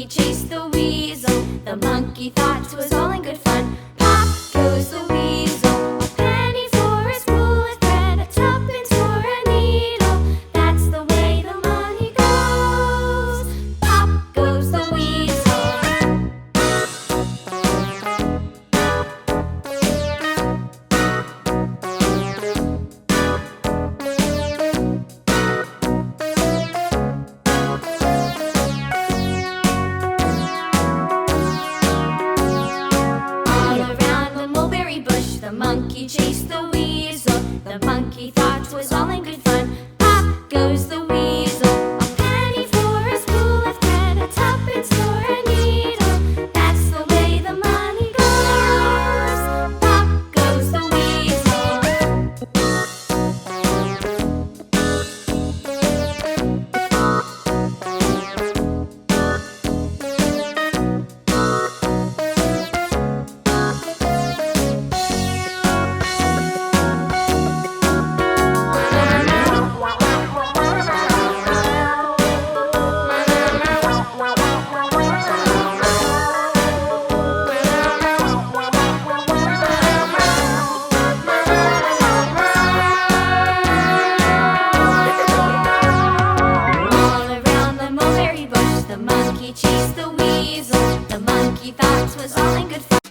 monkey chased the weasel. The monkey thought 'twas all in good fun. Pop goes the weasel. A penny for a spool of thread, a tuppence for a needle. That's the way the money goes. Pop goes the weasel. The monkey chased the weasel. The monkey thought 'twas all in good fun. Pop goes the weasel. A penny for a spool of thread, a tuppence for a needle. That's the way the money goes. Pop goes the weasel. The monkey chased the weasel. The monkey thought 'twas all in good fun.